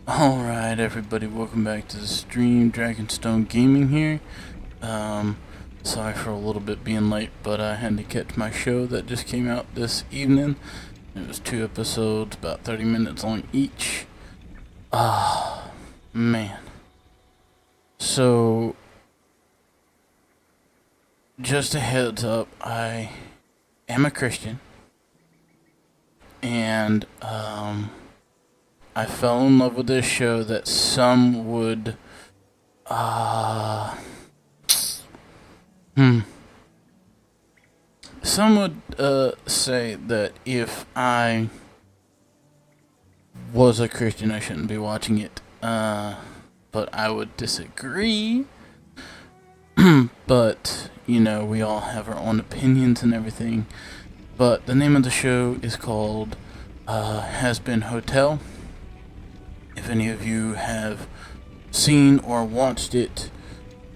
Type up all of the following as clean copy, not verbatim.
Alright, everybody, welcome back to the stream. Dragonstone Gaming here. Um, Sorry for a little bit being late, but I had to catch my show that just came out this evening. It was 2 episodes, about 30 minutes long each. Man. So, just a heads up, I am a Christian, and, I fell in love with this show that some would, uh, hmm. Some would say that if I was a Christian, I shouldn't be watching it. But I would disagree. But, we all have our own opinions and everything. But the name of the show is called Has Been Hotel. If any of you have seen or watched it,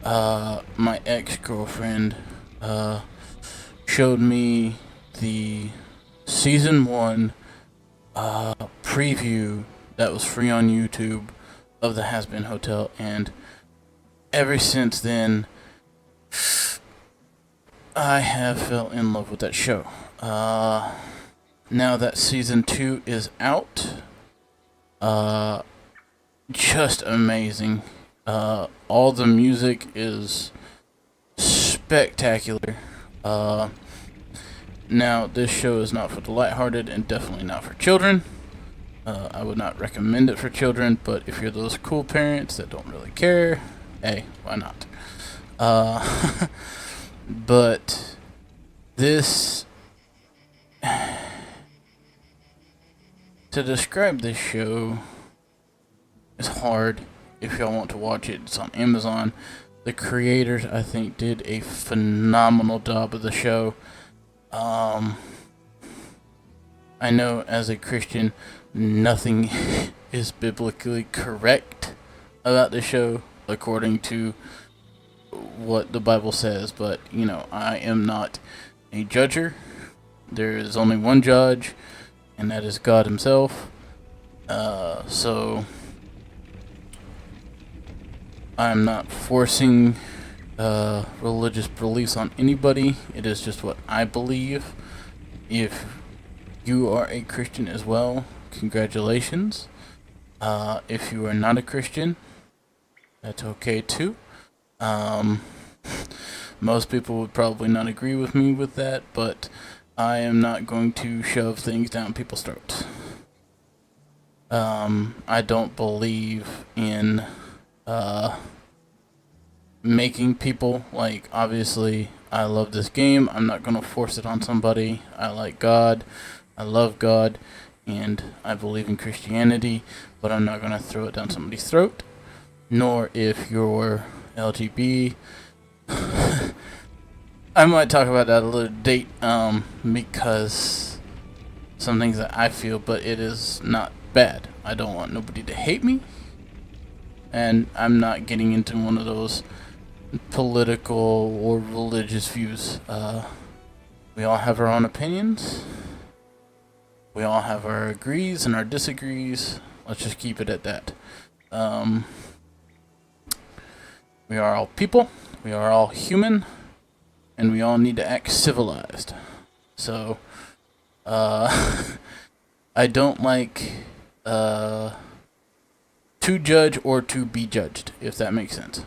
my ex-girlfriend showed me the season 1 preview that was free on YouTube of the Has Been Hotel, and ever since then I have fell in love with that show. Now that season 2 is out, just amazing. All the music is spectacular. Now, this show is not for the lighthearted and definitely not for children. I would not recommend it for children, but if you're those cool parents that don't really care, hey, why not? But this... To describe this show is hard. If y'all want to watch it, it's on Amazon. The creators, I think, did a phenomenal job of the show. I know as a Christian, nothing is biblically correct about the show according to what the Bible says, but, I am not a judger. There is only one judge, and that is God himself. So I'm not forcing religious beliefs on anybody. It is just what I believe. If you are a Christian as well, congratulations. If you are not a Christian, that's okay too. Most people would probably not agree with me with that, but I am not going to shove things down people's throats. I don't believe in making people, obviously I love this game. I'm not going to force it on somebody. I like God. I love God. And I believe in Christianity. But I'm not going to throw it down somebody's throat. Nor if you're LGBT. I might talk about that a little date. Because some things that I feel. But it is not bad. I don't want nobody to hate me. And I'm not getting into one of those political or religious views. We all have our own opinions. We all have our agrees and our disagrees. Let's just keep it at that. We are all people. We are all human. And we all need to act civilized. So, I don't like to judge or to be judged, if that makes sense.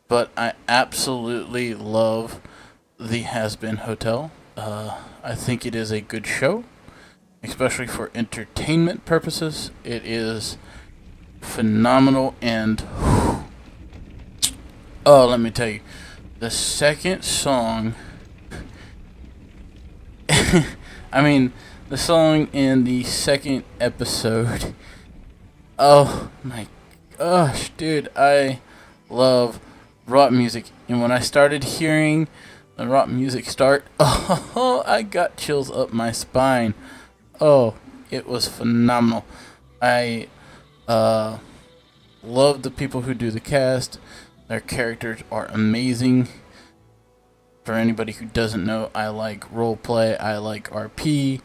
But I absolutely love the Has Been Hotel. I think it is a good show, especially for entertainment purposes. It is phenomenal, and let me tell you, the second song, the song in the second episode, oh my gosh, dude, I love rock music, and when I started hearing the rock music start, I got chills up my spine. Oh, it was phenomenal. I love the people who do the cast. Their characters are amazing. For anybody who doesn't know, I like roleplay. I like RP.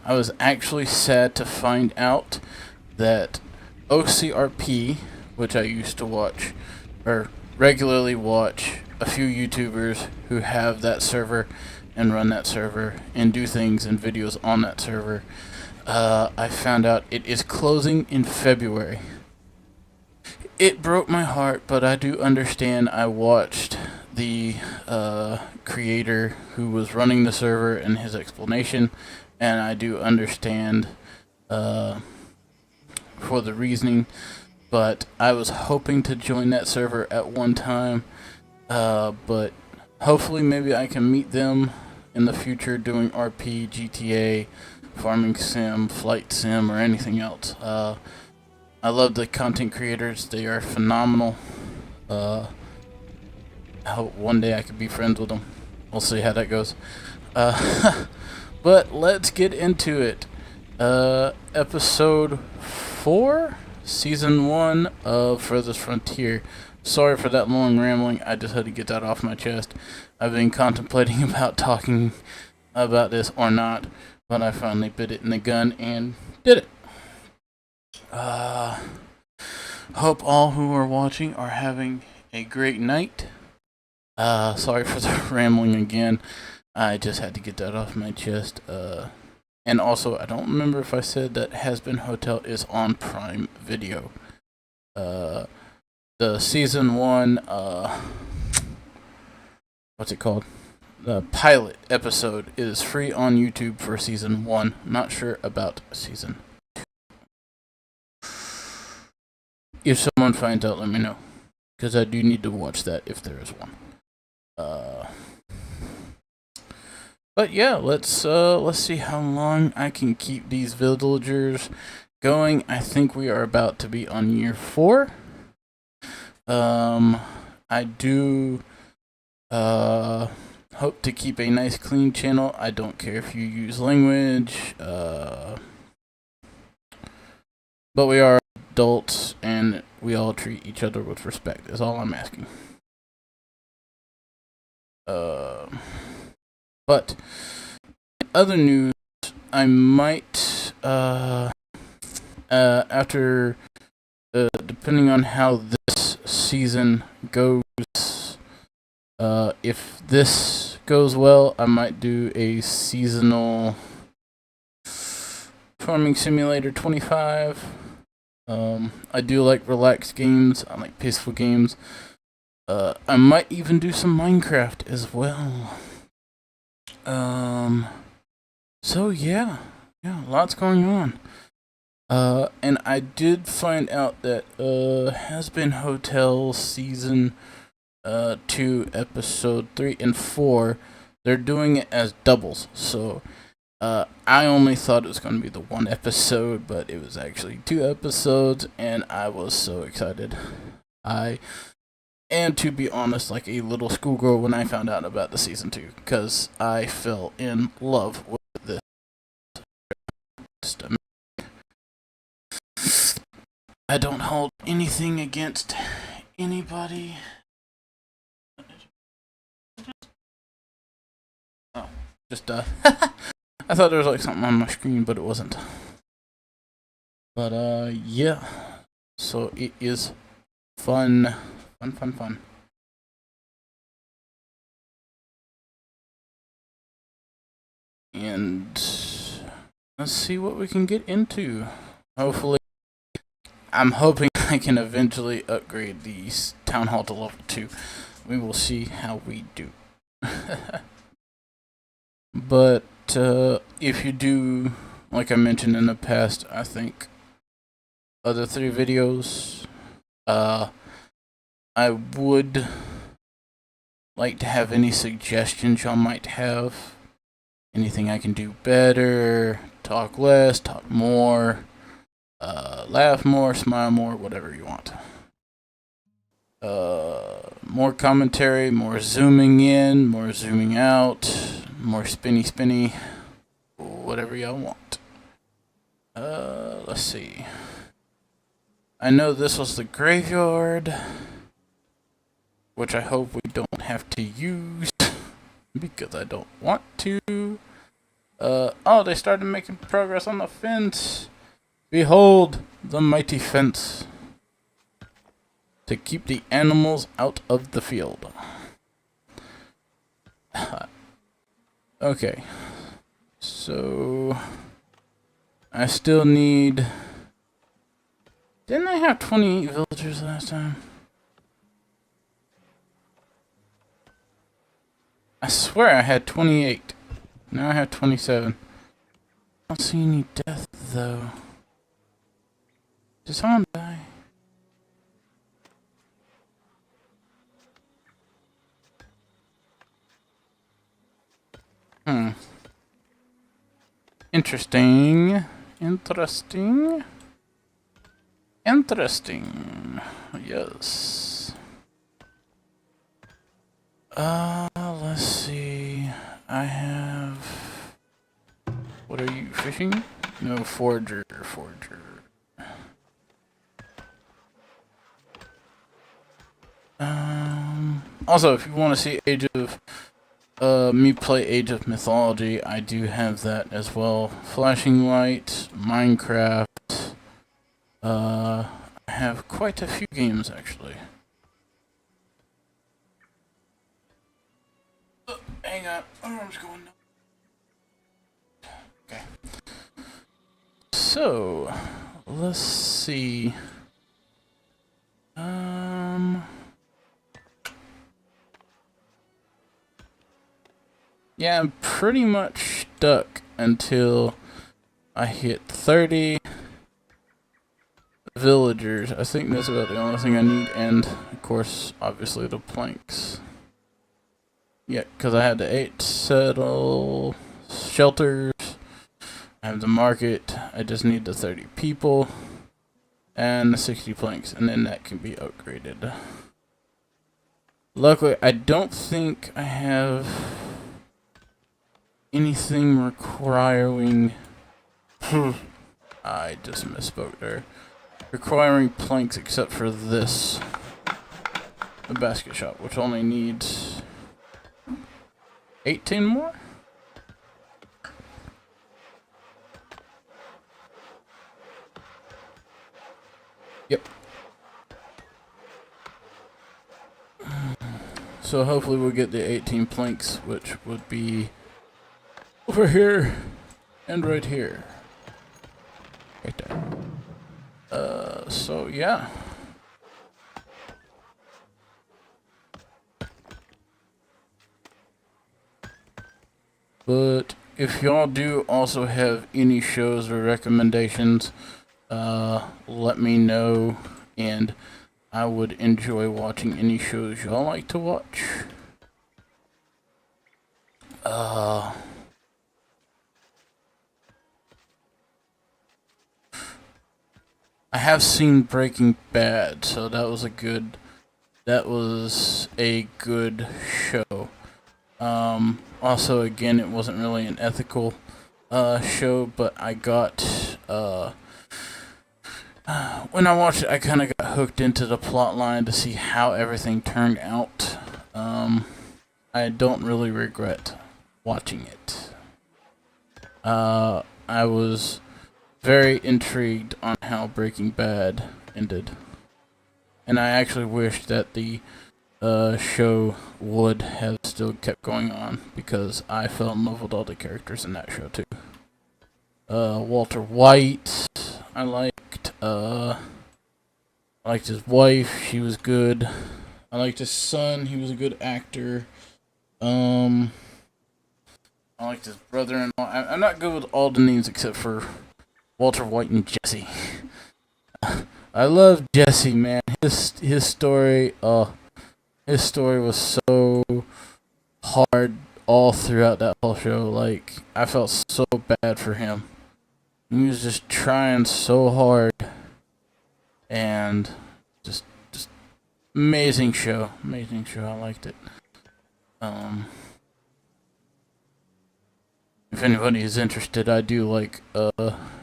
I was actually sad to find out that OCRP, which I used to watch, or regularly watch, a few YouTubers who have that server and run that server and do things and videos on that server, I found out it is closing in February. It broke my heart, but I do understand. I watched the creator who was running the server and his explanation, and I do understand for the reasoning, but I was hoping to join that server at one time, but hopefully maybe I can meet them in the future doing RP, GTA, farming sim, flight sim, or anything else. I love the content creators. They are phenomenal. I hope one day I could be friends with them. We'll see how that goes. But let's get into it. Episode 4, Season 1 of Farthest Frontier. Sorry for that long rambling. I just had to get that off my chest. I've been contemplating about talking about this or not, but I finally bit it in the gun and did it. Hope all who are watching are having a great night. Sorry for the rambling again. I just had to get that off my chest. And also, I don't remember if I said that Has Been Hotel is on Prime Video. The Season 1, what's it called? The pilot episode is free on YouTube for Season 1. Not sure about Season 2. If someone finds out, let me know, because I do need to watch that if there is one. But yeah, let's see how long I can keep these villagers going. I think we are about to be on year 4. I do hope to keep a nice clean channel. I don't care if you use language, but we are adults and we all treat each other with respect, is all I'm asking. But in other news, I might after depending on how this season goes, if this goes well, I might do a seasonal Farming Simulator 25. I do like relaxed games. I like peaceful games. I might even do some Minecraft as well. So yeah, lots going on. And I did find out that Has Been Hotel Season 2, Episode 3 and 4, they're doing it as doubles. So I only thought it was going to be the one episode, but it was actually 2 episodes, and I was so excited. And to be honest, like a little schoolgirl when I found out about the Season 2, because I fell in love with this. I don't hold anything against anybody. Oh, just I thought there was like something on my screen, but it wasn't. But yeah. So it is fun. Fun. And let's see what we can get into. Hopefully, I'm hoping I can eventually upgrade the Town Hall to level 2. We will see how we do. But if you do, like I mentioned in the past, I think other 3 videos, I would like to have any suggestions y'all might have. Anything I can do better, talk less, talk more, laugh more, smile more, whatever you want. More commentary, more zooming in, more zooming out, more spinny, whatever y'all want. Let's see. I know this was the graveyard, which I hope we don't have to use, because I don't want to. Oh, they started making progress on the fence. Behold, the mighty fence. To keep the animals out of the field. Okay. So... I still need... Didn't I have 28 villagers last time? I swear I had 28. Now I have 27. I don't see any death, though. Did someone die? Hmm. Interesting. Interesting. Interesting. Yes. Let's see. I have... What are you, fishing? No, forger. Also, if you want to see Age of... me play Age of Mythology, I do have that as well. Flashing Light, Minecraft. I have quite a few games, actually. Hang on, my arm's going down. Okay. So, let's see. Yeah, I'm pretty much stuck until I hit 30 villagers. I think that's about the only thing I need, and of course, obviously the planks. Yeah, because I had the 8 settle shelters. I have the market. I just need the 30 people and the 60 planks, and then that can be upgraded. Luckily, I don't think I have anything requiring... I just misspoke there. Requiring planks except for this. The basket shop, which only needs 18 more? Yep. So hopefully we'll get the 18 planks, which would be over here and right here. Right there. So yeah. But if y'all do also have any shows or recommendations, let me know, and I would enjoy watching any shows y'all like to watch. I have seen Breaking Bad, so that was a good show. Also, again, it wasn't really an ethical show, but I got when I watched it, I kind of got hooked into the plot line to see how everything turned out. I don't really regret watching it. I was very intrigued on how Breaking Bad ended, and I actually wish that the show would have still kept going on, because I fell in love with all the characters in that show too. Walter White, I liked his wife, she was good. I liked his son, he was a good actor. I liked his brother-in-law. I'm not good with all the names except for Walter White and Jesse. I love Jesse, man. His story, his story was so hard all throughout that whole show. Like, I felt so bad for him. He was just trying so hard, and just amazing show. I liked it. If anybody is interested, I do like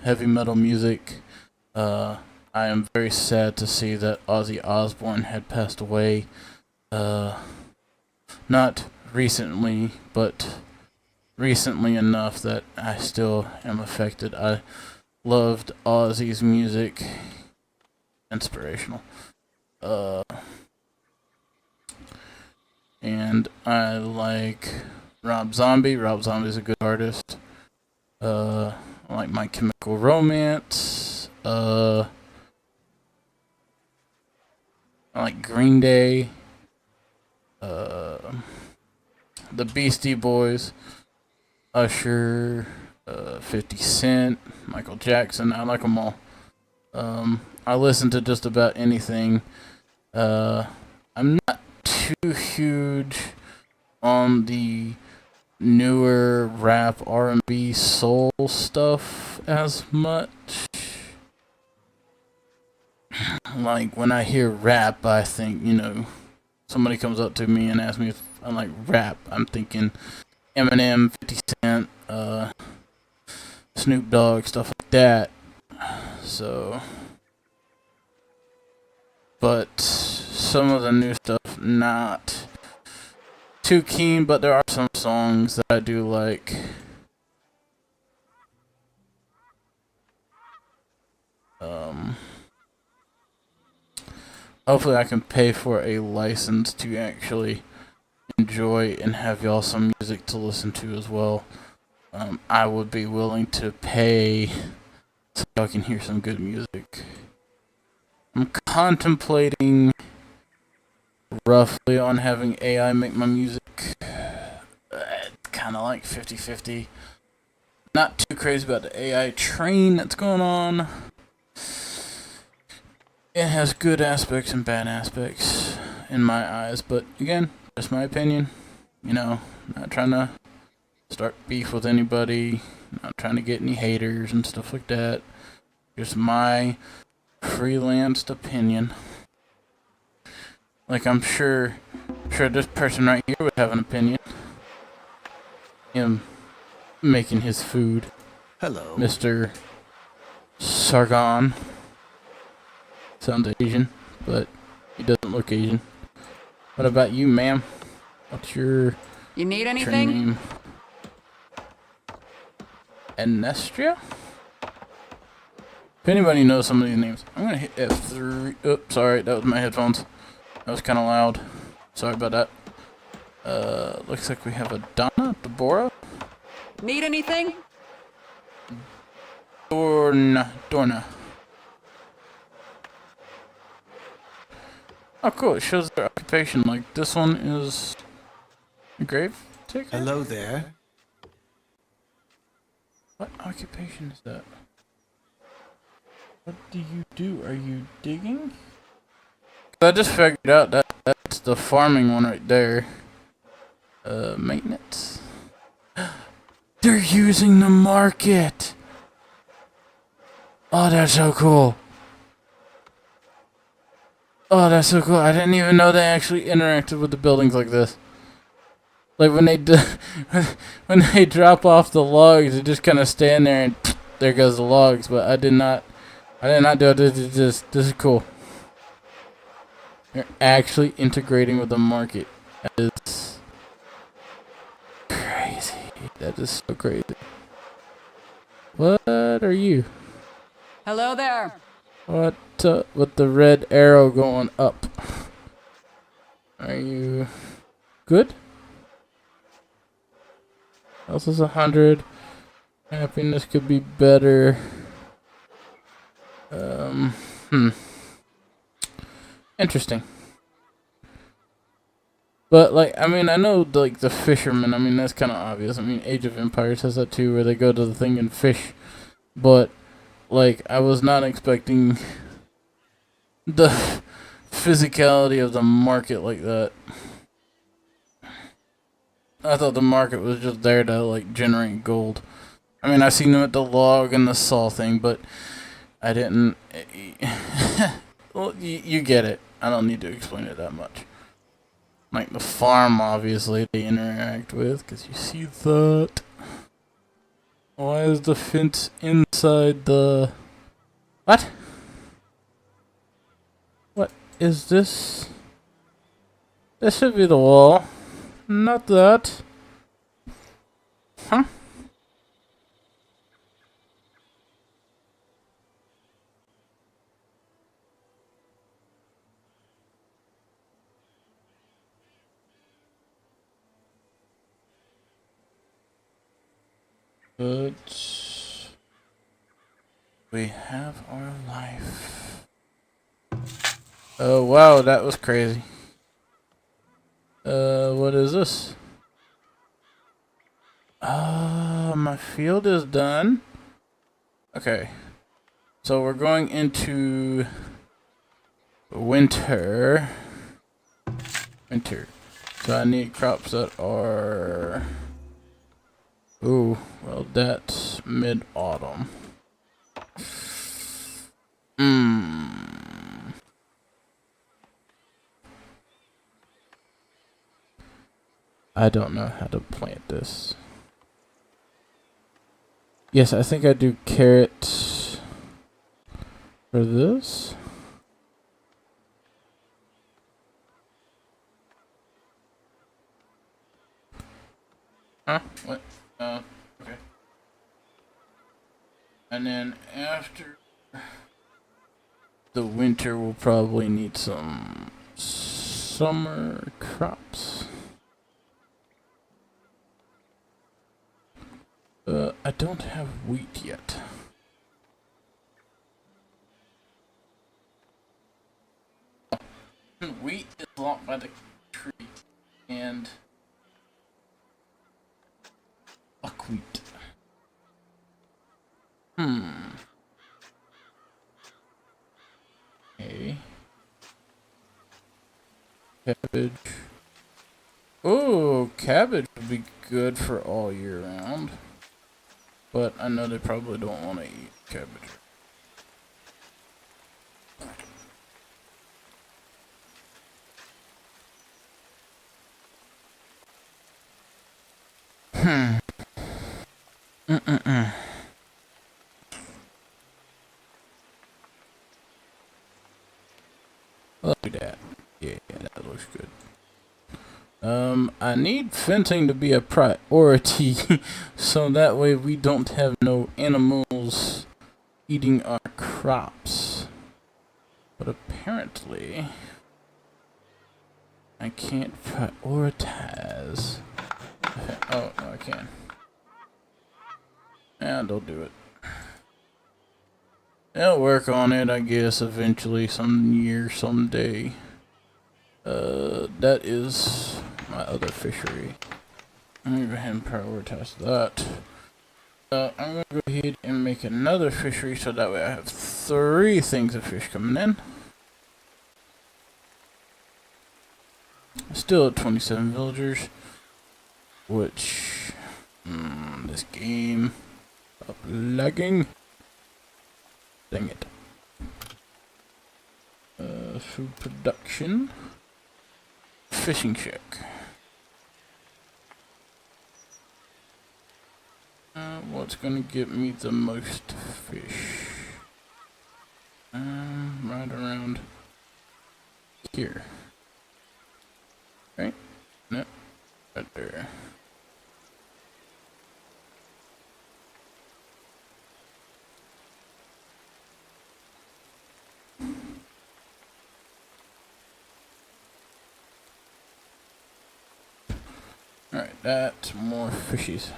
heavy metal music. I am very sad to see that Ozzy Osbourne had passed away. Not recently, but recently enough that I still am affected. I loved Ozzy's music. Inspirational. And I like Rob Zombie. Rob Zombie's a good artist. I like My Chemical Romance. I like Green Day. The Beastie Boys. Usher. 50 Cent. Michael Jackson. I like them all. I listen to just about anything. I'm not too huge on the newer rap, R&B, soul stuff as much. Like, when I hear rap, I think, somebody comes up to me and asks me if I like rap. I'm thinking Eminem, 50 Cent, Snoop Dogg, stuff like that. So, but some of the new stuff, not too keen, but there are some songs that I do like. Hopefully I can pay for a license to actually enjoy and have y'all some music to listen to as well. I would be willing to pay so y'all can hear some good music. I'm contemplating roughly on having AI make my music. Kind of like 50-50. Not too crazy about the AI train that's going on. It has good aspects and bad aspects in my eyes, but again, just my opinion. Not trying to start beef with anybody, not trying to get any haters and stuff like that. Just my freelanced opinion. Like, I'm sure this person right here would have an opinion. Him making his food. Hello. Mr. Sargon. Sounds Asian, but he doesn't look Asian. What about you, ma'am? What's your... You need anything? Your name? Anestria? If anybody knows some of these names, I'm gonna hit F3. Oops, sorry, that was my headphones. That was kind of loud. Sorry about that. Looks like we have a Donna, Deborah. Need anything? Dorna. Oh, cool. It shows their occupation. Like, this one is a grave digger? Hello there. What occupation is that? What do you do? Are you digging? I just figured out that's the farming one right there. Maintenance. They're using the market! Oh, that's so cool. Oh, that's so cool. I didn't even know they actually interacted with the buildings like this. Like, when they when they drop off the logs, they just kind of stand there and there goes the logs. But I did not do it. This is cool. They're actually integrating with the market. That is crazy. That is so crazy. What are you? Hello there. What with the red arrow going up? Are you good? Health is 100. Happiness could be better. Interesting. But, like, I mean, I know, like, the fishermen, I mean, that's kind of obvious. I mean, Age of Empires has that too, where they go to the thing and fish. But, like, I was not expecting the physicality of the market like that. I thought the market was just there to, like, generate gold. I mean, I seen them at the log and the saw thing, but I didn't... Well, you get it. I don't need to explain it that much. Like, the farm, obviously, they interact with, because you see that. Why is the fence inside the... What? What is this? This should be the wall. Not that. Huh? But we have our life. Oh wow, that was crazy. What is this? My field is done. Okay. So we're going into winter. Winter. So I need crops that are... Ooh, well that's mid-autumn. I don't know how to plant this. Yes, I think I do carrots for this. Huh? What? Okay. And then after the winter, we'll probably need some summer crops. I don't have wheat yet. Wheat is blocked by the tree and buckwheat. Okay. Cabbage. Oh, cabbage would be good for all year round. But I know they probably don't want to eat cabbage. Let's do that. Yeah, that looks good. I need fencing to be a priority, so that way we don't have no animals eating our crops. But apparently, I can't prioritize. Oh, no, I can. Yeah, don't do it. I'll work on it, I guess, eventually, some year, someday. That is my other fishery. I'm gonna go ahead and prioritize that. I'm gonna go ahead and make another fishery so that way I have 3 things of fish coming in. Still at 27 villagers, which, this game, stop lagging. Dang it. Food production. Fishing shack. What's gonna get me the most fish? Right around here. Right? No, right there. Alright, that's more fishies.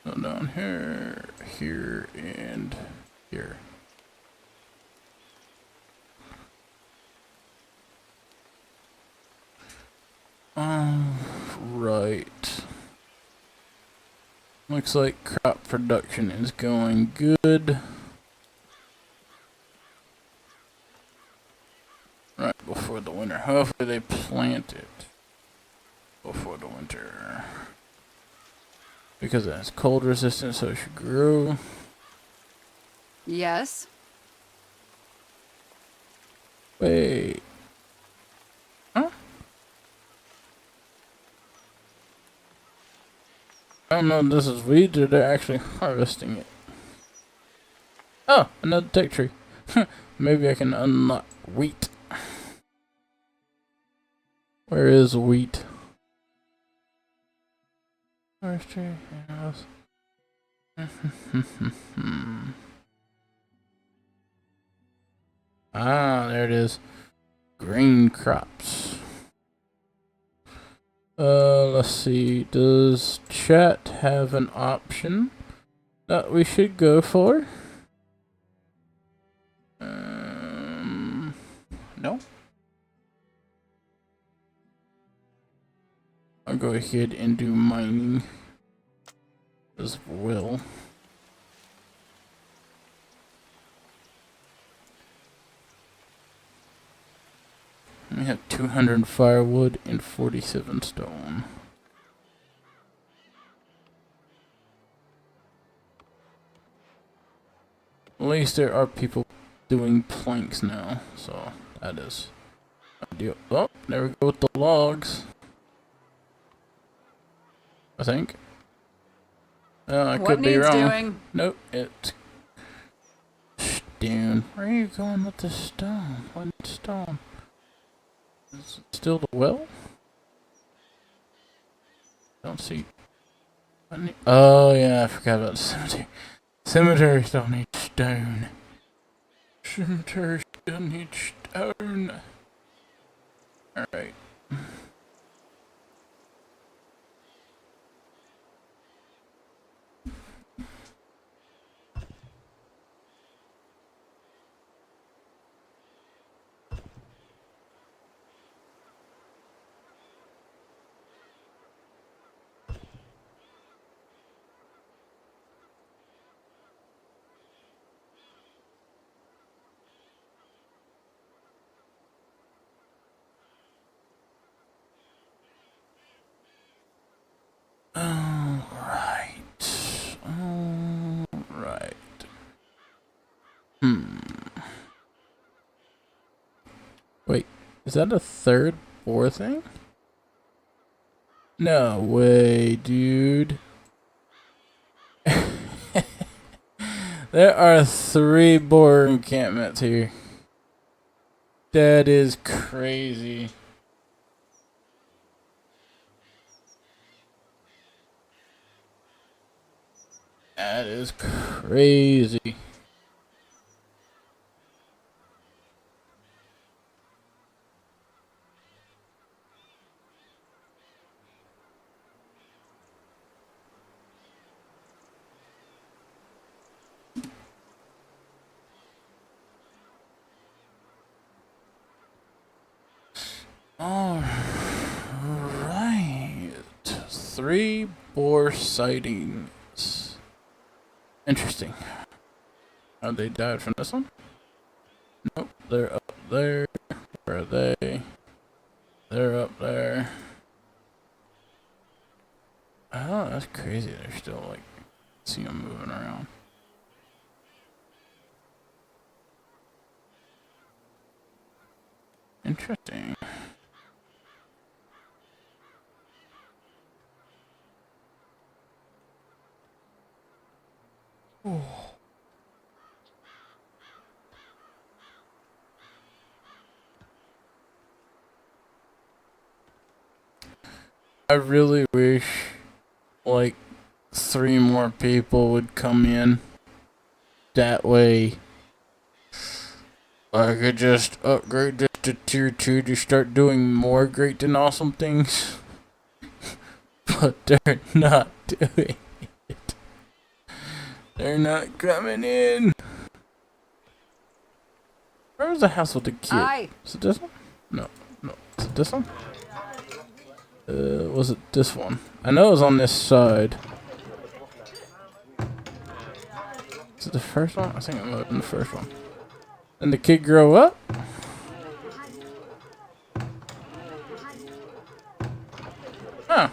So down here, here, and here. Right. Looks like crop production is going good. Right before the winter. Hopefully they plant it before the winter. Because it has cold resistance, so it should grow. Yes? Wait. Huh? I don't know if this is weeds or they're actually harvesting it. Oh, another tech tree. Maybe I can unlock wheat. Where is wheat? Forestry house. Ah, there it is. Grain crops. Let's see. Does chat have an option that we should go for? No. I'll go ahead and do mining as well. We have 200 firewood and 47 stone. At least there are people doing planks now, so that is ideal. Oh, there we go with the logs. I think. I could be wrong. Doing? Nope, it's stone. Where are you going with the stone? What stone? Is it still the well? Don't see. Oh yeah, I forgot about the cemetery. Cemeteries don't need stone. Cemeteries don't need stone. Alright. Alright. Wait, is that a third boar thing? No way, dude. There are 3 boar encampments here. That is crazy. That is crazy. All right, 3 boar sightings. Interesting. Are they died from this one? Nope, they're up there. Where are they? They're up there. Oh, that's crazy. They're still like, see them moving around. Interesting. Ooh. I really wish like 3 more people would come in. That way I could just upgrade this to tier 2 to start doing more great and awesome things. But they're not doing it. They're not coming in. Where was the house with the kid? Aye. Is it this one? No. Is it this one? Was it this one? I know it was on this side. Is it the first one? I think it might have been the first one. And the kid grow up? Huh.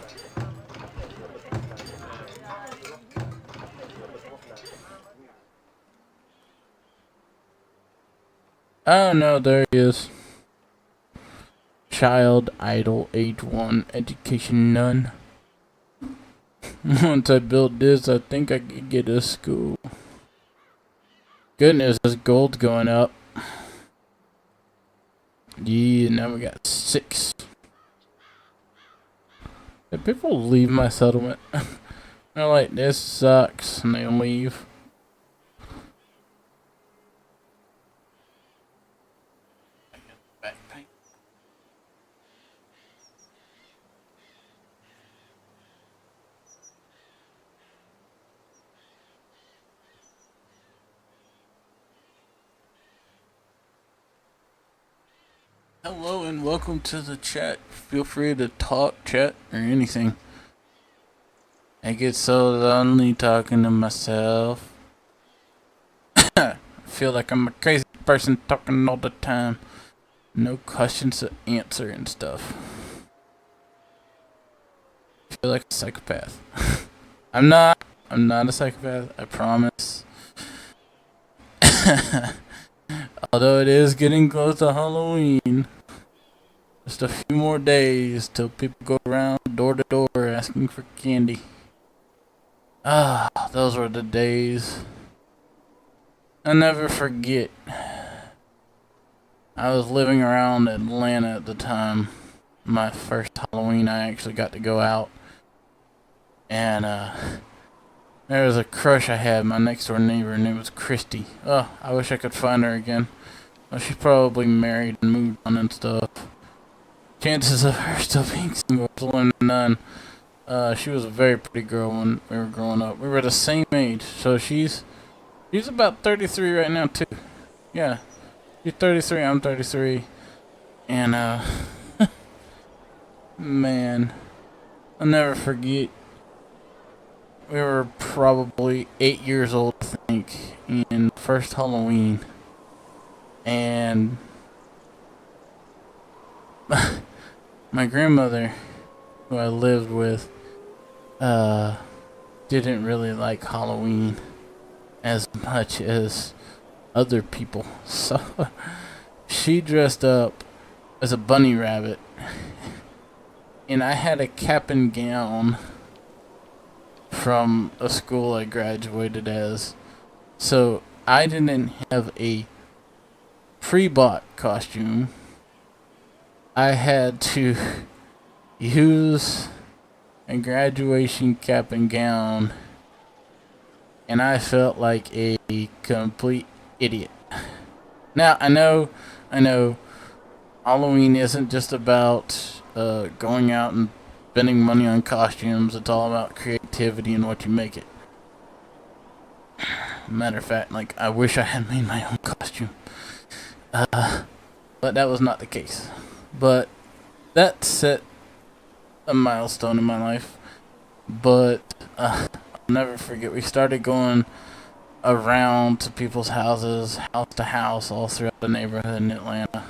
Oh no, there he is. Child idle, age 1, education none. Once I build this, I think I could get a school. Goodness, this gold's going up. Yeah, now we got 6. If people leave my settlement, they're like, this sucks, and they leave. Hello and welcome to the chat. Feel free to talk, chat, or anything. I get so lonely talking to myself. I feel like I'm a crazy person talking all the time. No questions to answer and stuff. I feel like a psychopath. I'm not a psychopath, I promise. Although it is getting close to Halloween. Just a few more days till people go around door to door asking for candy. Ah, those were the days I never forget. I was living around Atlanta at the time. My first Halloween I actually got to go out. And there was a crush I had, my next door neighbor, and it was Christy. Oh, I wish I could find her again. Well, she's probably married and moved on and stuff. Chances of her still being single are slim to none. She was a very pretty girl when we were growing up. We were the same age, so she's about 33 right now too. Yeah, she's 33, I'm 33, and man, I'll never forget. We were probably 8 years old, I think, in the first Halloween, and my grandmother, who I lived with, didn't really like Halloween as much as other people. So she dressed up as a bunny rabbit, and I had a cap and gown from a school I graduated as. So I didn't have a pre-bought costume. I had to use a graduation cap and gown, and I felt like a complete idiot. Now, I know, Halloween isn't just about going out and spending money on costumes. It's all about creativity and what you make it. Matter of fact, like, I wish I had made my own costume. But that was not the case. But that set a milestone in my life. But I'll never forget, we started going around to people's houses, house to house, all throughout the neighborhood in Atlanta.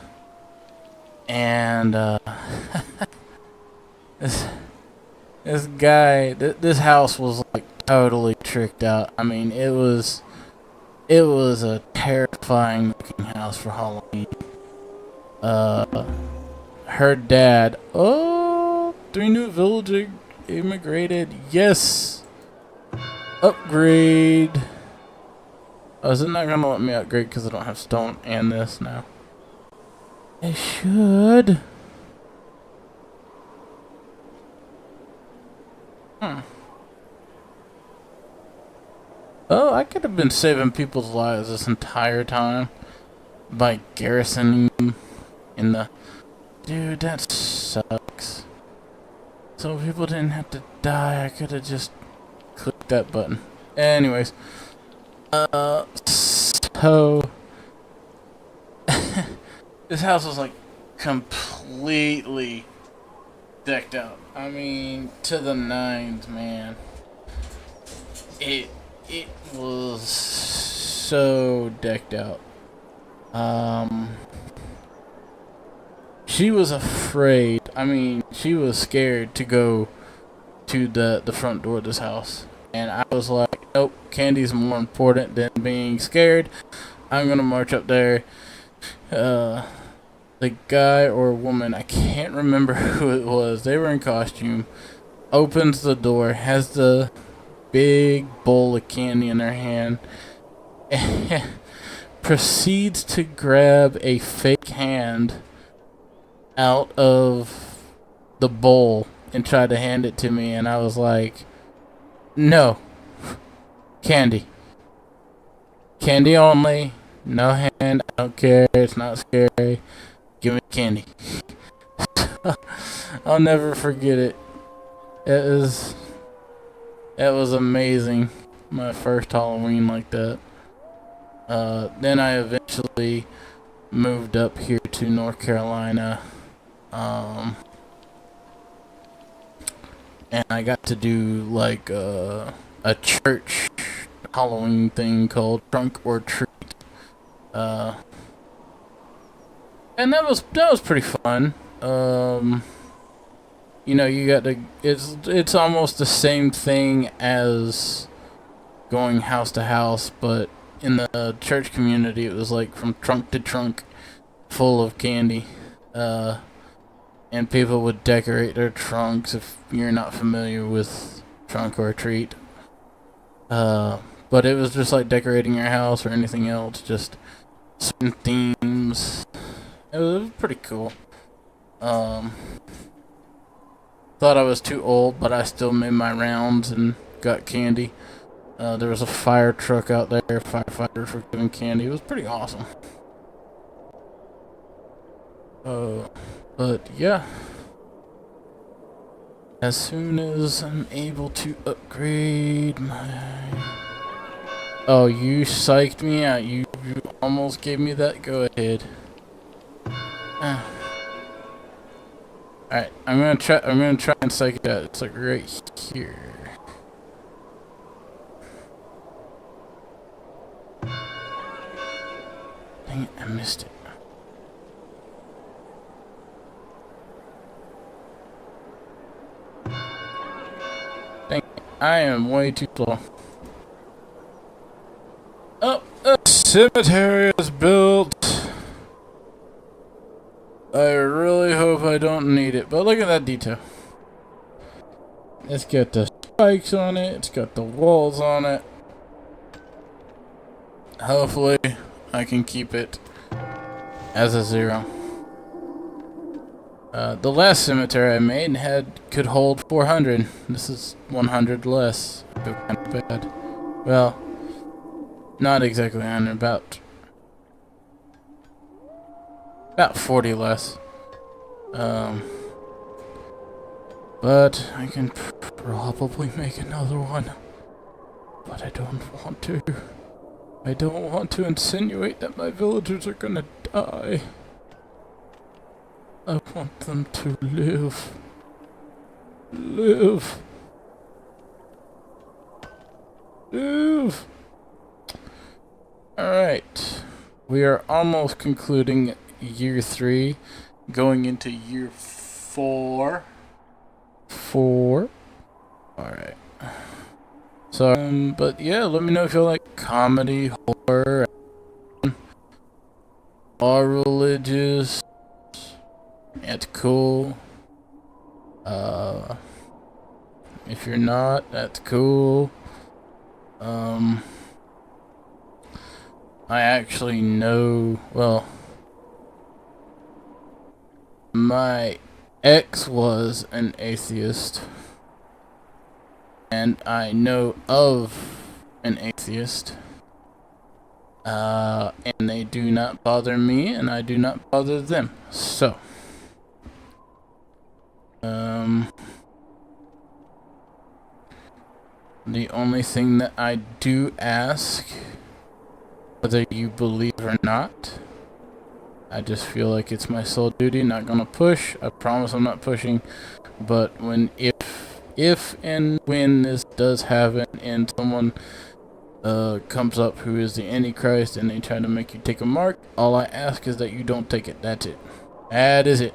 And this guy, this house was like totally tricked out. I mean, it was a terrifying looking house for Halloween. Her dad, 3 new villagers immigrated. Yes, upgrade. Oh, is it not gonna let me upgrade because I don't have stone and this now? It should. Oh, I could have been saving people's lives this entire time by garrisoning them in the... Dude, that sucks. So people didn't have to die. I could have just clicked that button. Anyways. So... this house was like completely decked out. I mean, to the nines, man. It was so decked out. She was afraid. I mean, she was scared to go to the front door of this house. And I was like, nope, candy's more important than being scared. I'm gonna march up there. The guy or woman, I can't remember who it was, they were in costume, opens the door, has the big bowl of candy in their hand, and proceeds to grab a fake hand out of the bowl and tried to hand it to me, and I was like, no, candy. Candy only, no hand, I don't care, it's not scary, give me candy. I'll never forget it. It was amazing, my first Halloween like that. Then I eventually moved up here to North Carolina, and I got to do like a church Halloween thing called Trunk or Treat, and that was pretty fun. You know, you got to. It's almost the same thing as going house to house, but in the church community, it was like from trunk to trunk, full of candy. And people would decorate their trunks if you're not familiar with Trunk or Treat. But it was just like decorating your house or anything else, just certain themes. It was pretty cool. Thought I was too old, but I still made my rounds and got candy. There was a fire truck out there, firefighters were giving candy. It was pretty awesome. But yeah. As soon as I'm able to upgrade my... Oh, you psyched me out. You almost gave me that go-ahead. Alright, I'm gonna try and psych it out. It's like right here. Dang it, I missed it. Dang it, I am way too slow. Oh, a cemetery is built. I really hope I don't need it, but look at that detail. It's got the spikes on it, it's got the walls on it. Hopefully, I can keep it as a 0. The last cemetery I made could hold 400. This is 100 less. I feel kind of bad. Well, not exactly 100, about 40 less. But I can probably make another one. But I don't want to. I don't want to insinuate that my villagers are gonna die. I want them to live. Live. Live. Alright. We are almost concluding year 3, going into year 4. Alright. So, but yeah, let me know if you like comedy, horror, or religious. It's cool. If you're not, that's cool. I actually know, well, my ex was an atheist, and I know of an atheist, and they do not bother me, and I do not bother them, so, the only thing that I do ask, whether you believe or not, I just feel like it's my sole duty, not gonna push. I promise I'm not pushing. But if and when this does happen and someone comes up who is the Antichrist and they try to make you take a mark, all I ask is that you don't take it. That's it. That is it.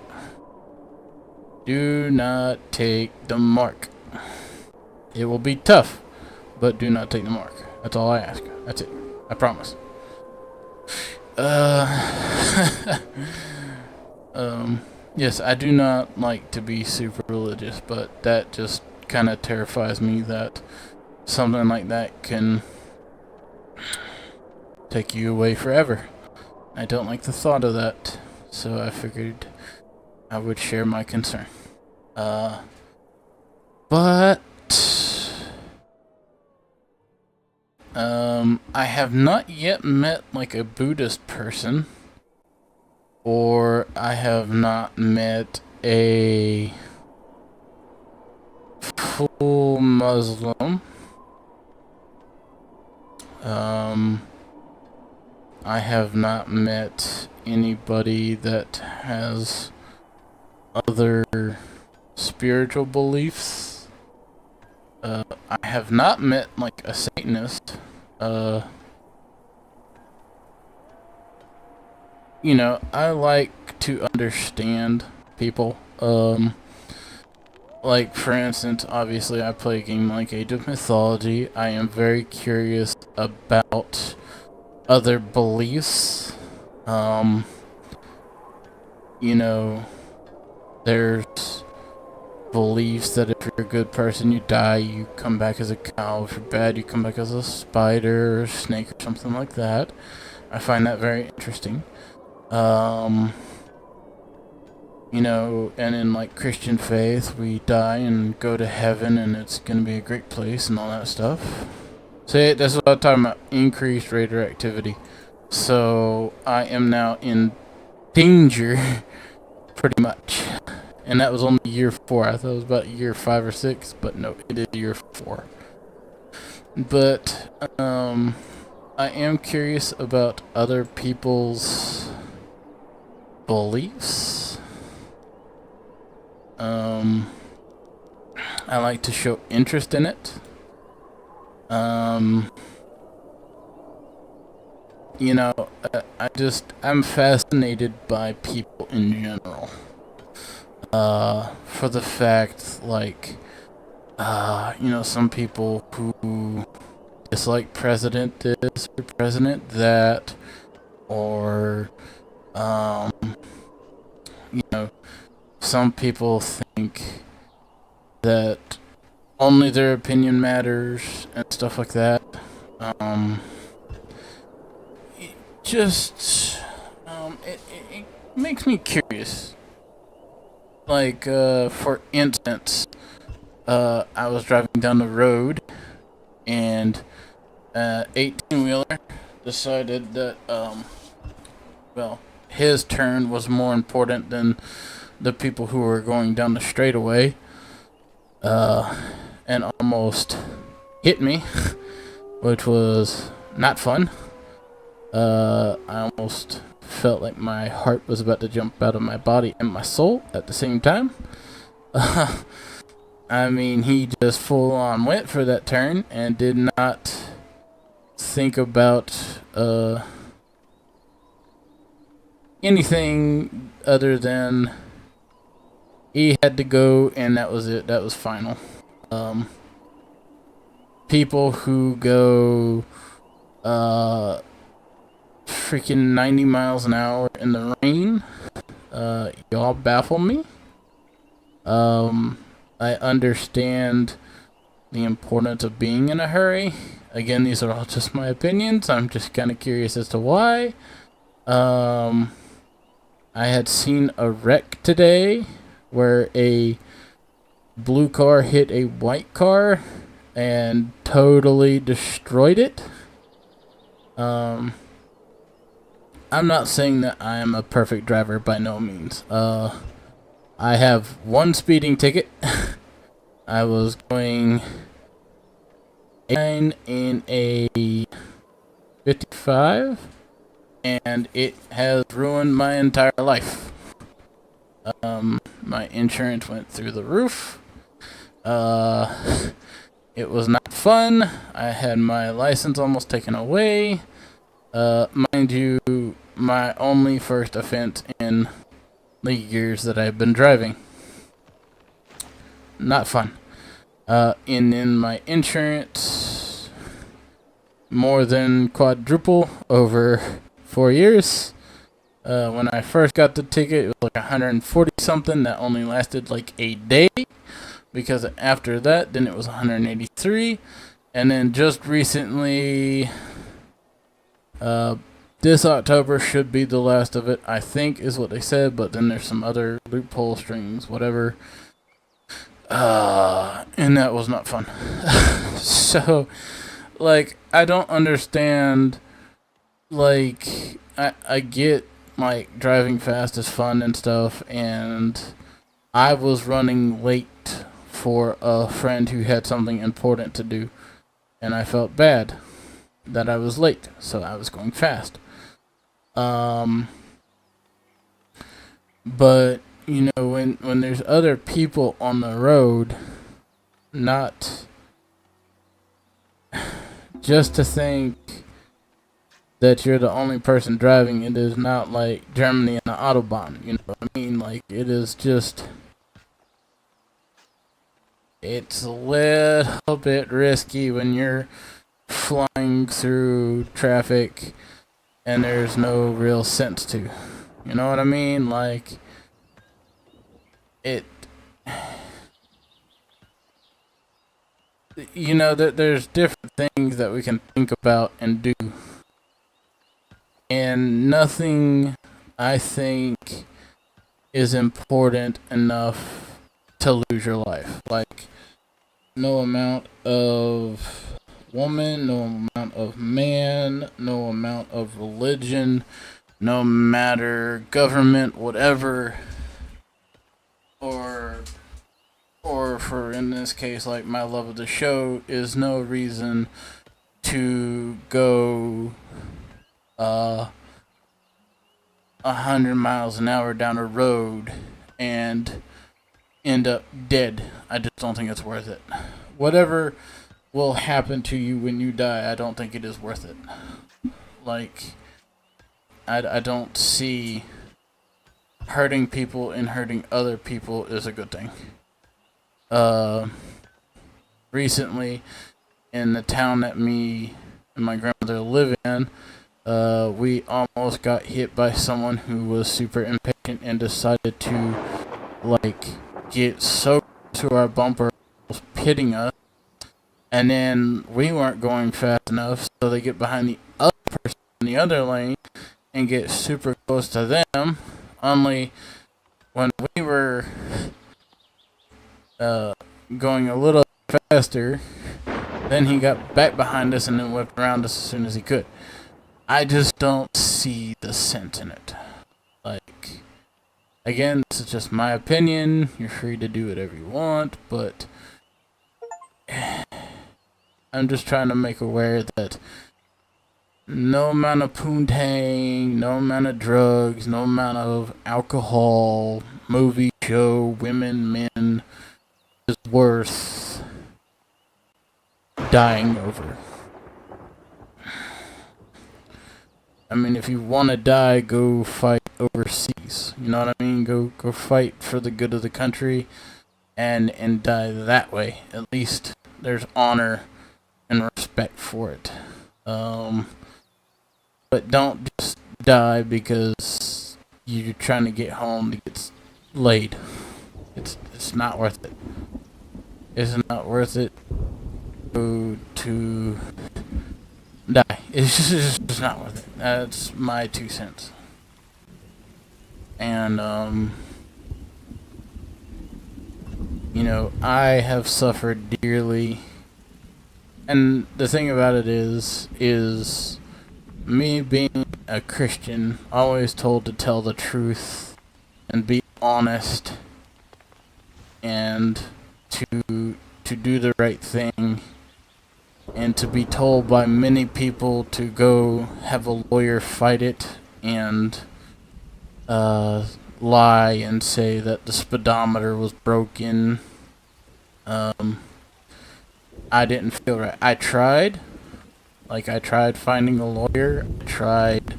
Do not take the mark. It will be tough, but do not take the mark. That's all I ask. That's it. I promise. Yes, I do not like to be super religious, but that just kind of terrifies me that something like that can take you away forever. I don't like the thought of that, so I figured I would share my concern. But I have not yet met like a Buddhist person, or I have not met a full Muslim. I have not met anybody that has other spiritual beliefs. I have not met like a Satanist. You know, I like to understand people. Like for instance, obviously I play a game like Age of Mythology. I am very curious about other beliefs. You know, there's beliefs that if you're a good person, you die, you come back as a cow. If you're bad, you come back as a spider or a snake or something like that. I find that very interesting. You know, and in like Christian faith, we die and go to heaven and it's gonna be a great place and all that stuff. See, that's what I'm talking about, increased radioactivity. So, I am now in danger, pretty much. And that was only year 4. I thought it was about year 5 or 6, but no, it is year 4. But, I am curious about other people's beliefs. I like to show interest in it. You know, I'm fascinated by people in general. For the fact, like, you know, some people who dislike president this or president that, or, you know, some people think that only their opinion matters and stuff like that. It makes me curious. Like, for instance, I was driving down the road and 18-wheeler decided that, well, his turn was more important than the people who were going down the straightaway, and almost hit me, which was not fun. I almost felt like my heart was about to jump out of my body and my soul at the same time. I mean, he just full on went for that turn and did not think about anything other than he had to go, and that was it. That was final. People who go freaking 90 miles an hour in the rain, y'all baffle me. I understand the importance of being in a hurry. Again, these are all just my opinions. I'm just kind of curious as to why. I had seen a wreck today where a blue car hit a white car and totally destroyed it. I'm not saying that I am a perfect driver, by no means. I have one speeding ticket. I was going 9 in a 55, and it has ruined my entire life. My insurance went through the roof. It was not fun. I had my license almost taken away. Mind you, my only first offense in the years that I've been driving. Not fun. In my insurance, more than quadruple over 4 years. When I first got the ticket, it was like 140 something. That only lasted like a day, because after that, then it was 183, and then just recently, this October should be the last of it, I think, is what they said. But then there's some other loophole strings, whatever. And that was not fun. So, like, I don't understand. Like, I get, like, driving fast is fun and stuff, and I was running late for a friend who had something important to do, and I felt bad that I was late, so I was going fast. But you know, when there's other people on the road, not just to think that you're the only person driving, it is not like Germany and the Autobahn. You know what I mean? Like, it is just, it's a little bit risky when you're flying through traffic and there's no real sense to. You know what I mean? Like, it, you know, that there's different things that we can think about and do. And nothing, I think, is important enough to lose your life. Like, no amount of woman, no amount of man, no amount of religion, no matter government, whatever, or for, in this case, like my love of the show, is no reason to go 100 miles an hour down a road and end up dead. I just don't think it's worth it. Whatever will happen to you when you die, I don't think it is worth it. Like, I don't see hurting people and hurting other people is a good thing. Recently, in the town that me and my grandmother live in, we almost got hit by someone who was super impatient and decided to, like, get so close to our bumper, hitting us, and then we weren't going fast enough, so they get behind the other person in the other lane and get super close to them. Only when we were going a little faster, then he got back behind us and then whipped around us as soon as he could. I just don't see the sense in it. Like, again, this is just my opinion. You're free to do whatever you want, but I'm just trying to make aware that no amount of poontang, no amount of drugs, no amount of alcohol, movie, show, women, men is worth dying over. I mean, if you want to die, go fight overseas. You know what I mean? Go fight for the good of the country and die that way. At least there's honor and respect for it. But don't just die because you're trying to get home to get laid. It's not worth it. It's not worth it to die. It's just not worth it. That's my 2 cents. And you know, I have suffered dearly. And the thing about it is me being a Christian, always told to tell the truth and be honest and to do the right thing, and to be told by many people to go have a lawyer fight it and lie and say that the speedometer was broken. I didn't feel right. I tried finding a lawyer. I tried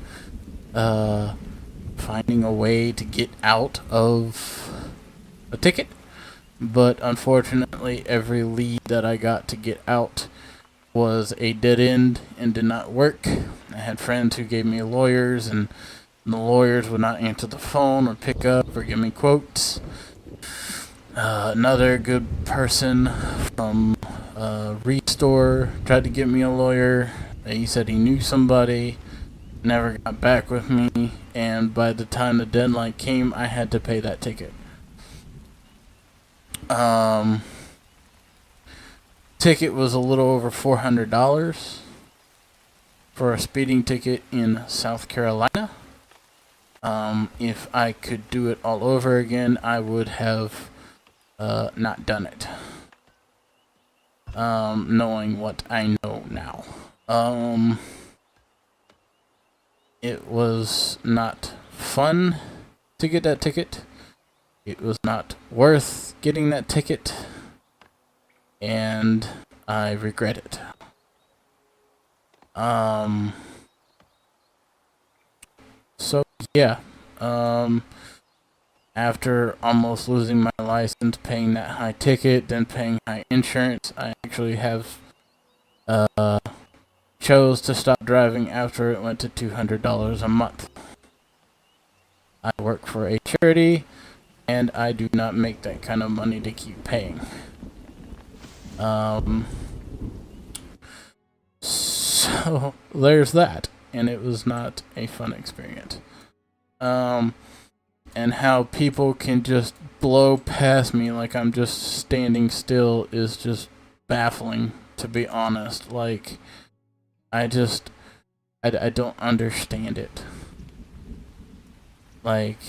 finding a way to get out of a ticket, but unfortunately every lead that I got to get out was a dead end and did not work. I had friends who gave me lawyers, and the lawyers would not answer the phone or pick up or give me quotes. Another good person from Restore tried to get me a lawyer. He said he knew somebody, never got back with me, and by the time the deadline came, I had to pay that ticket. Ticket was a little over $400 for a speeding ticket in South Carolina. If I could do it all over again, I would have not done it. Knowing what I know now. It was not fun to get that ticket. It was not worth getting that ticket. And I regret it. So yeah. After almost losing my license, paying that high ticket, then paying high insurance, I actually have chose to stop driving after it went to $200 a month. I work for a charity, and I do not make that kind of money to keep paying. So there's that, and it was not a fun experience. And how people can just blow past me like I'm just standing still is just baffling, to be honest. Like, I don't understand it. Like,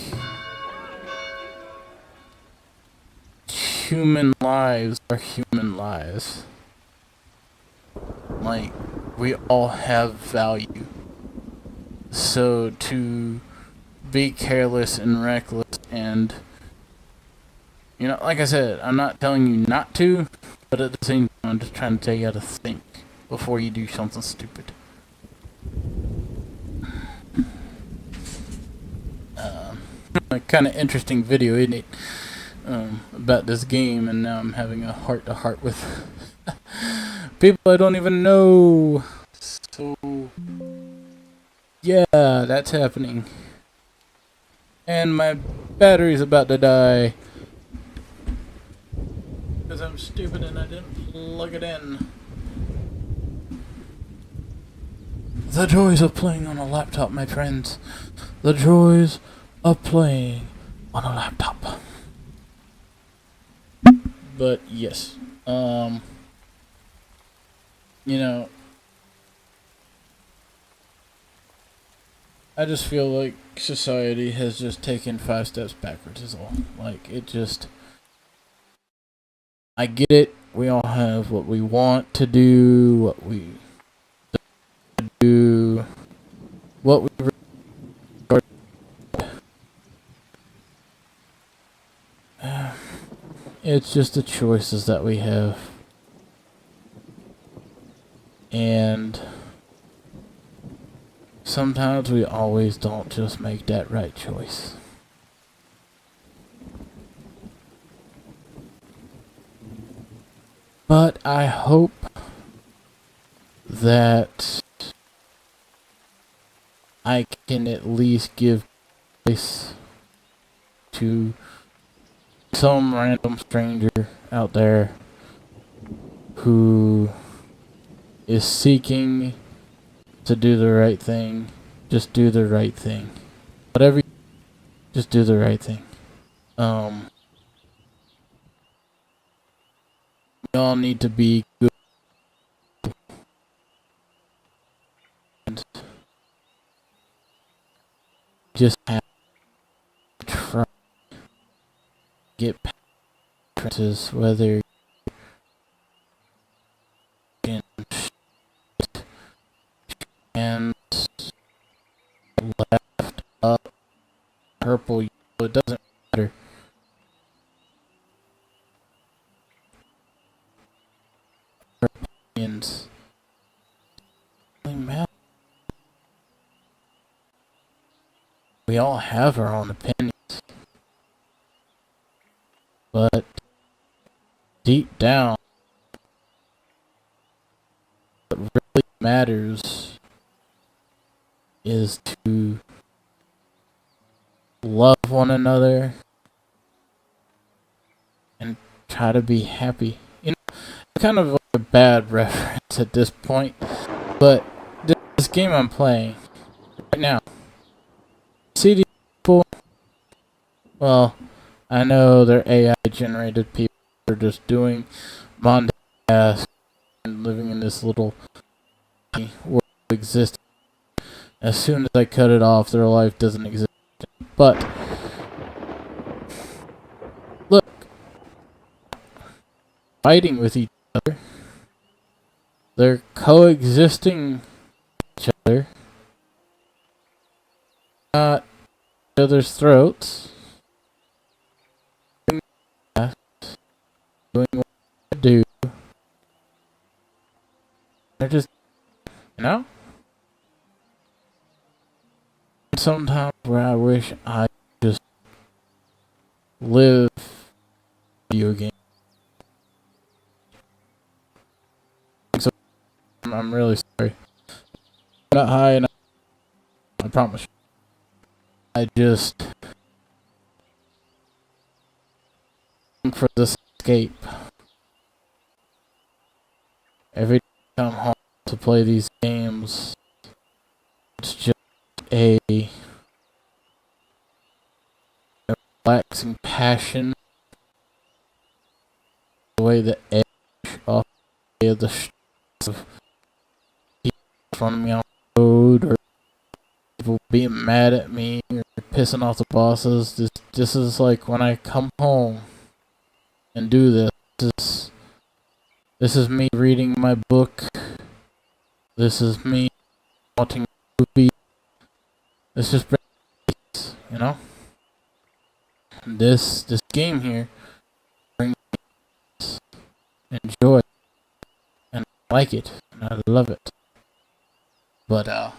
human lives are human lives. Like, we all have value. So to be careless and reckless and, you know, like I said, I'm not telling you not to, but at the same time, I'm just trying to tell you how to think before you do something stupid. A kind of interesting video, isn't it? About this game, and now I'm having a heart-to-heart with people I don't even know. So, yeah, that's happening. And my battery's about to die. Because I'm stupid and I didn't plug it in. The joys of playing on a laptop, my friends. The joys of playing on a laptop. But yes, you know, I just feel like society has just taken 5 steps backwards is all. Like, it just, I get it, we all have what we want to do, what we do, what we it's just the choices that we have. And sometimes we always don't just make that right choice. But I hope that I can at least give place to some random stranger out there who is seeking to do the right thing. Just do the right thing. Whatever, just do the right thing. We all need to be good and just have to try to get past differences, whether you can left, up, purple, yellow, it doesn't matter. Opinions really matter. We all have our own opinions, but deep down, what really matters is to love one another and try to be happy. You know, it's kind of like a bad reference at this point, but this game I'm playing right now, see these people? Well, I know they're AI generated people, they're just doing mundane tasks and living in this little world of existence. As soon as I cut it off, their life doesn't exist. But look, fighting with each other. They're coexisting with each other. Not each other's throats. Doing what they do. They're just, you know? Sometimes where I wish I just live video game. So I'm really sorry. I'm not high enough. I promise you. I just look for this escape. Every time I come home to play these games, it's just a relaxing passion. The way the edge off of the stress of people in front of me on the road, or people being mad at me, or pissing off the bosses. This is like when I come home and do this. This is me reading my book. This is me watching a movie. This just brings peace, you know? This game here brings peace and joy, and I like it, and I love it. But I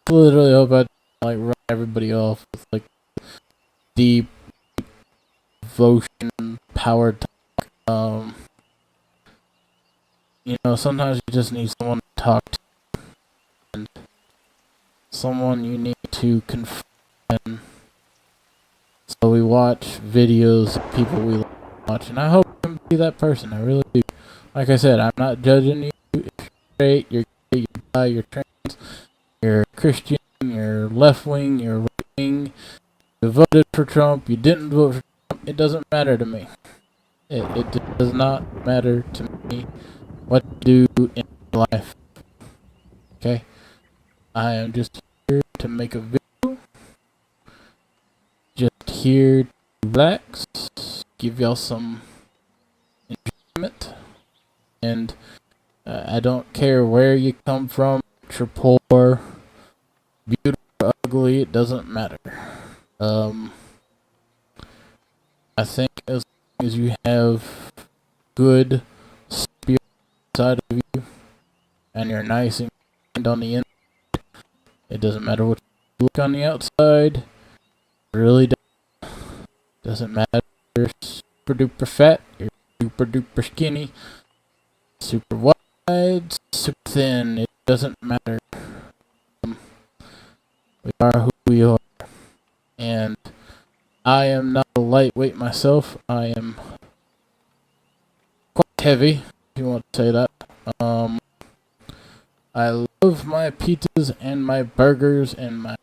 literally hope I like run everybody off with like deep devotion, power talk. You know, sometimes you just need someone to talk to, and someone you need to confront. So we watch videos of people we watch, and I hope I can be that person. I really do. Like I said, I'm not judging you. If you're straight, you're gay, you're bi, you're trans, you're Christian, you're left wing, you're right wing, you voted for Trump, you didn't vote for Trump. It doesn't matter to me. It does not matter to me what you do in life. Okay? I am just here to make a video. Just here to relax, give y'all some enjoyment. And I don't care where you come from, rich or poor, beautiful or ugly, it doesn't matter. I think as long as you have good spirit inside of you, and you're nice and kind on the inside, it doesn't matter what you look on the outside. It really doesn't matter if you're super duper fat, you're super duper skinny, super wide, super thin. It doesn't matter. We are who we are. And I am not a lightweight myself. I am quite heavy, if you want to say that. I love my pizzas and my burgers and my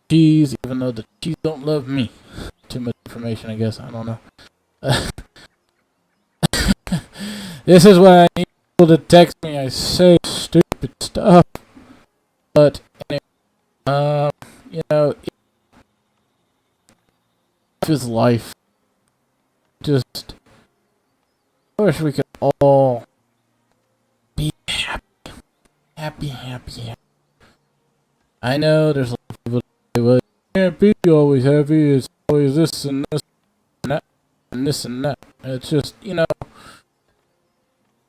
cheese, even though the cheese don't love me. Too much information, I guess. I don't know. This is why I need people to text me. I say stupid stuff. But anyway, you know, life is life. Just I wish we could all be happy. Happy. I know there's a lot of people that say, well, you can't be always happy. It's always this and this and that and this and that. It's just, you know,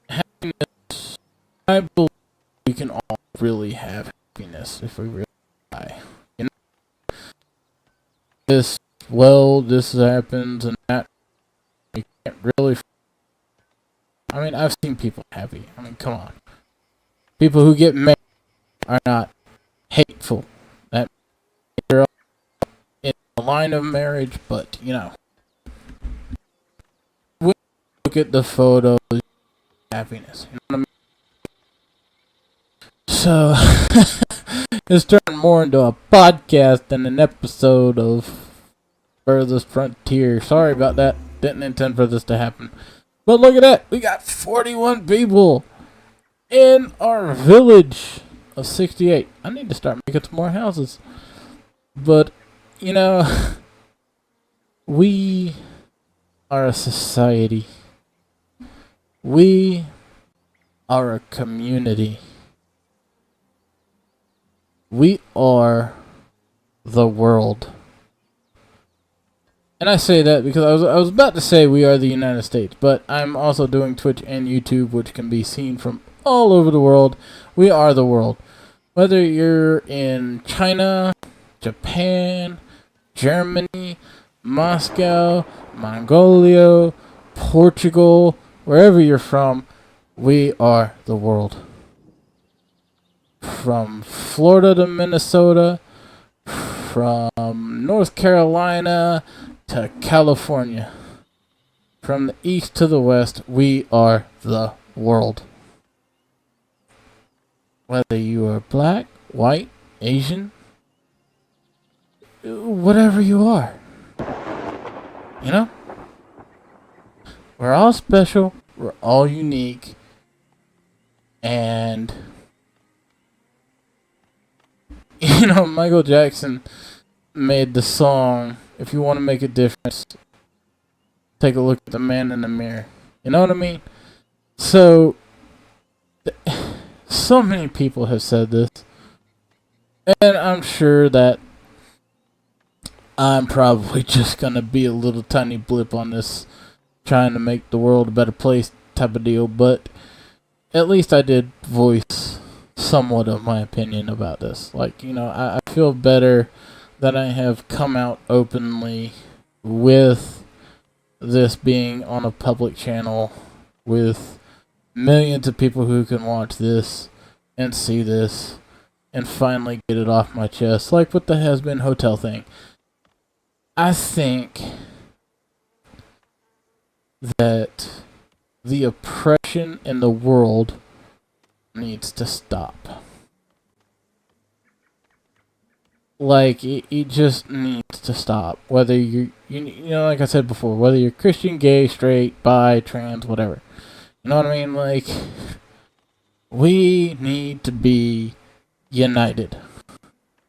happiness. I believe we can all really have happiness if we really try. You know, this happens and that. You can't really. I mean, I've seen people happy. I mean, come on. People who get married are not hateful. That they're in the line of marriage, but you know, when you look at the photos, happiness. You know what I mean? So it's turned more into a podcast than an episode of Farthest Frontier. Sorry about that. Didn't intend for this to happen. But look at that. We got 41 people in our village of 68. I need to start making some more houses. But, you know, we are a society. We are a community. We are the world. And I say that because I was about to say we are the United States, but I'm also doing Twitch and YouTube, which can be seen from all over the world. We are the world. Whether you're in China, Japan, Germany, Moscow, Mongolia, Portugal, wherever you're from, we are the world. From Florida to Minnesota, from North Carolina to California. From the east to the west, we are the world. Whether you are black, white, Asian, whatever you are. You know? We're all special, we're all unique, and you know, Michael Jackson made the song, if you want to make a difference, take a look at the man in the mirror. You know what I mean? So, so many people have said this. And I'm sure that I'm probably just going to be a little tiny blip on this, trying to make the world a better place type of deal. But at least I did voice somewhat of my opinion about this. Like, you know, I feel better that I have come out openly with this being on a public channel with millions of people who can watch this and see this and finally get it off my chest, like with the Has Been Hotel thing. I think that the oppression in the world needs to stop. Like, it just needs to stop. Whether you know, like I said before, whether you're Christian, gay, straight, bi, trans, whatever. You know what I mean? Like, we need to be united.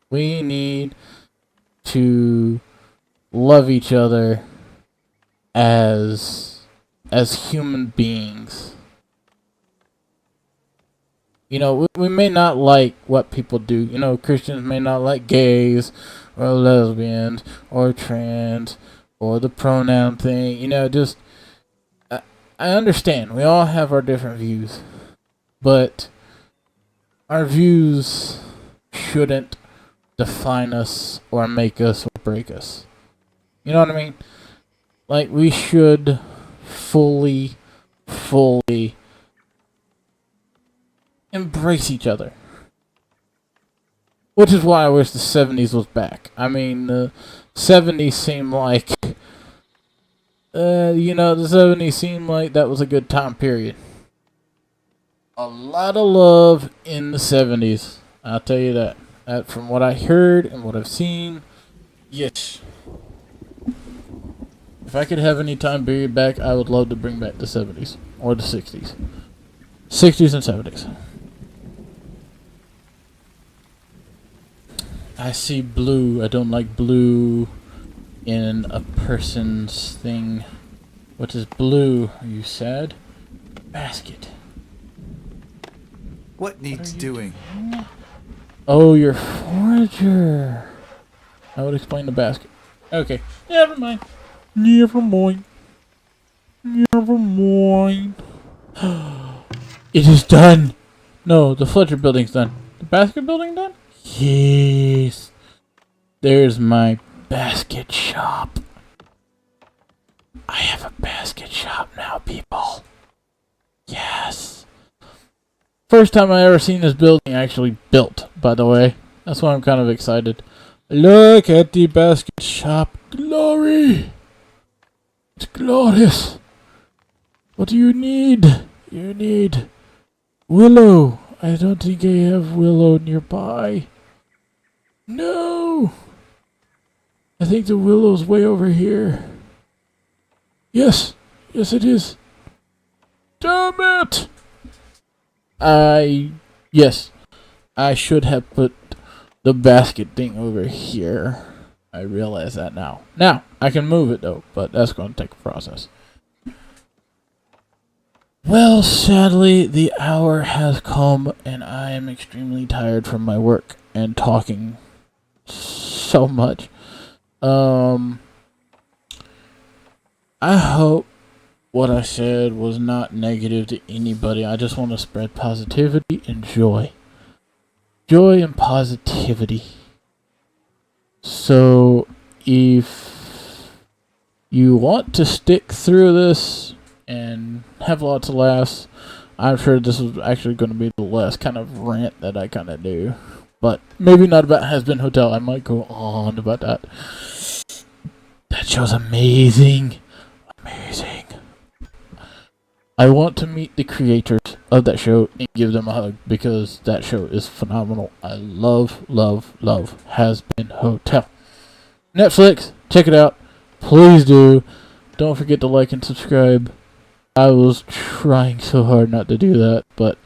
We need to love each other as human beings. You know, we may not like what people do. You know, Christians may not like gays or lesbians or trans or the pronoun thing. You know, just, I understand. We all have our different views. But our views shouldn't define us or make us or break us. You know what I mean? Like, we should fully embrace each other. Which is why I wish the 70s was back. I mean, the 70s seemed like, you know, the 70s seemed like that was a good time period. A lot of love in the 70s. I'll tell you that. From what I heard and what I've seen, yes. If I could have any time period back, I would love to bring back the 70s. Or the 60s. 60s and 70s. I see blue. I don't like blue in a person's thing. What is blue? Are you sad? Basket. What needs doing? Oh, you're forager. I would explain the basket. Okay. Never mind. Never mind. Never mind. It is done. No, the Fletcher building's done. The basket building done? Yes. There's my basket shop. I have a basket shop now, people. Yes. First time I ever seen this building actually built, by the way. That's why I'm kind of excited. Look at the basket shop. Glory. It's glorious. What do you need? You need willow. I don't think I have willow nearby. No. I think the willow's way over here. Yes. Yes, it is. Damn it! Yes. I should have put the basket thing over here. I realize that now. Now, I can move it though, but that's going to take a process. Well, sadly, the hour has come, and I am extremely tired from my work and talking so much. I hope what I said was not negative to anybody. I just want to spread positivity and joy. Joy and positivity. So, if you want to stick through this and have lots of laughs, I'm sure this is actually going to be the last kind of rant that I kind of do. But maybe not about Has Been Hotel. I might go on about that. That show's amazing. Amazing. I want to meet the creators of that show and give them a hug because that show is phenomenal. I love Has Been Hotel. Netflix, check it out. Please do. Don't forget to like and subscribe. I was trying so hard not to do that, but